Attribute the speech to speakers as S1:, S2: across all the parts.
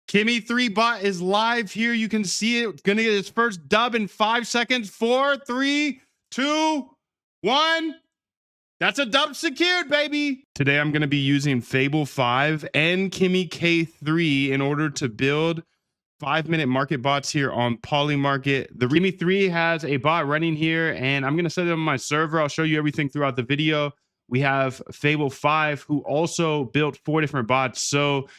S1: Kimmy 3 bot is live here. You can see it. Gonna get his first dub in 5 seconds. 4, 3, 2, 1. That's a dub secured, baby. Today I'm going to be using Fable 5 and Kimmy K3 in order to build 5-minute market bots here on PolyMarket. The Kimmy 3 has a bot running here, and I'm going to set it on my server. I'll show you everything throughout the video. We have Fable 5, who also built 4 different bots. So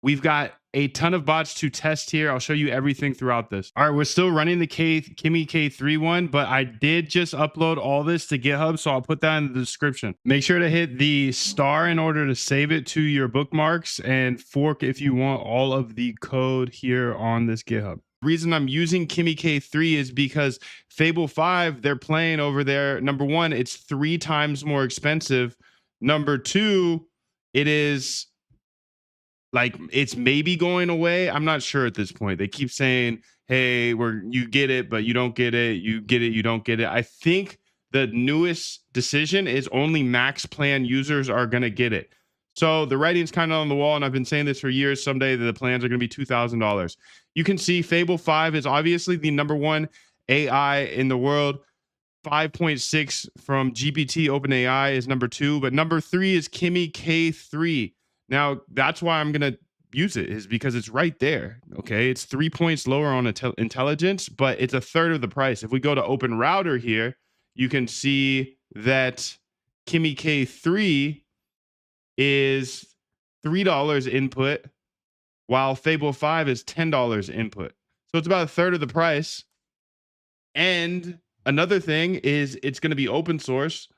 S1: we've got a ton of bots to test here. I'll show you everything throughout this. All right, we're still running the Kimmy K3 one, but I did just upload all this to GitHub, so I'll put that in the description. Make sure to hit the star in order to save it to your bookmarks, and fork if you want all of the code here on this GitHub. The reason I'm using Kimmy K3 is because Fable 5, they're playing over there. Number one, it's 3 times more expensive. Number two, it is like it's maybe going away. I'm not sure at this point. They keep saying, hey, you get it, but you don't get it. You get it, you don't get it. I think the newest decision is only max plan users are going to get it. So the writing's kind of on the wall, and I've been saying this for years. Someday the plans are going to be $2,000. You can see Fable 5 is obviously the #1 AI in the world. 5.6 from GPT OpenAI is number 2, but number 3 is Kimmy K3. Now, that's why I'm going to use it, is because it's right there. Okay, it's 3 points lower on intelligence, but it's a third of the price. If we go to Open Router here, you can see that Kimmy K3 is $3 input, while Fable 5 is $10 input. So it's about a third of the price. And another thing is it's going to be open source,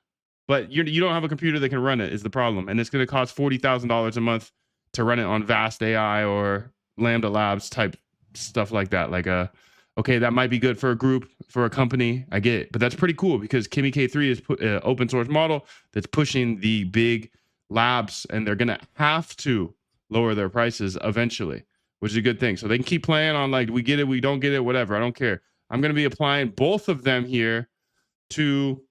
S1: but you don't have a computer that can run it is the problem. And it's going to cost $40,000 a month to run it on Vast AI or Lambda Labs type stuff like that. Like, okay, that might be good for a group, for a company. I get it. But that's pretty cool because Kimmy K3 is an open source model that's pushing the big labs, and they're going to have to lower their prices eventually, which is a good thing. So they can keep playing on like, we get it, we don't get it, whatever. I don't care. I'm going to be applying both of them here to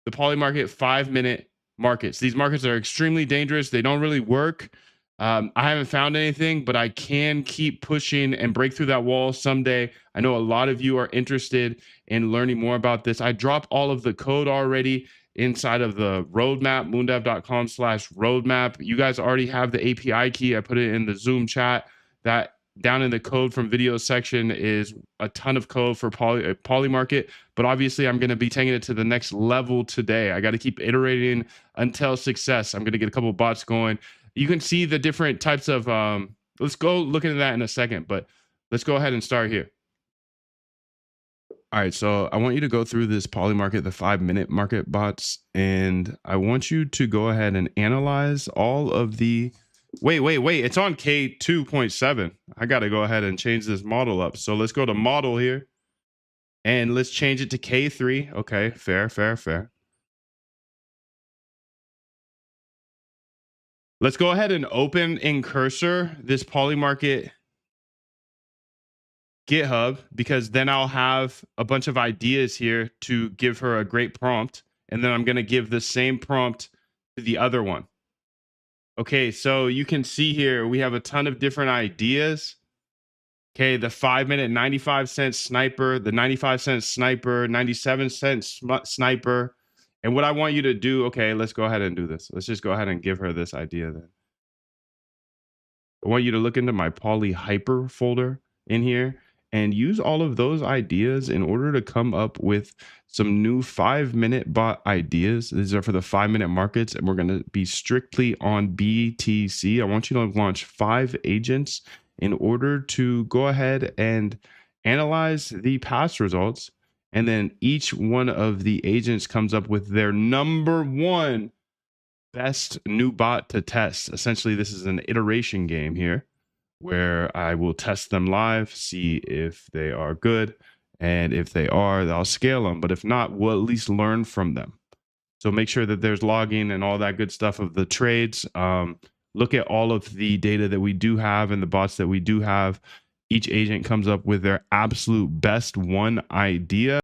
S1: the PolyMarket 5-minute markets. These markets are extremely dangerous. They don't really work. I haven't found anything, but I can keep pushing and break through that wall someday. I know a lot of you are interested in learning more about this. I dropped all of the code already inside of the roadmap, moondev.com/roadmap. You guys already have the API key. I put it in the Zoom chat. That down in the code from video section is a ton of code for PolyMarket, but obviously I'm going to be taking it to the next level today. I got to keep iterating until success. I'm going to get a couple bots going. You can see the different types of, let's go look into that in a second, but let's go ahead and start here. All right, so I want you to go through this PolyMarket, the 5-minute market bots, and I want you to go ahead and analyze all of the Wait. It's on K2.7. I got to go ahead and change this model up. So let's go to model here and let's change it to K3. Okay, fair. Let's go ahead and open in cursor this PolyMarket GitHub, because then I'll have a bunch of ideas here to give her a great prompt. And then I'm going to give the same prompt to the other one. Okay, so you can see here, we have a ton of different ideas. Okay, the 5-minute 95-cent sniper, the 95-cent sniper, 97-cent sniper. And what I want you to do, okay, let's go ahead and do this. Let's just go ahead and give her this idea then. I want you to look into my Poly Hyper folder in here and use all of those ideas in order to come up with some new 5-minute bot ideas. These are for the 5-minute markets, and we're going to be strictly on BTC. I want you to launch 5 agents in order to go ahead and analyze the past results. And then each one of the agents comes up with their #1 best new bot to test. Essentially, this is an iteration game here, where I will test them live, see if they are good. And if they are, I'll scale them. But if not, we'll at least learn from them. So make sure that there's logging and all that good stuff of the trades. Look at all of the data that we do have and the bots that we do have. Each agent comes up with their absolute best one idea.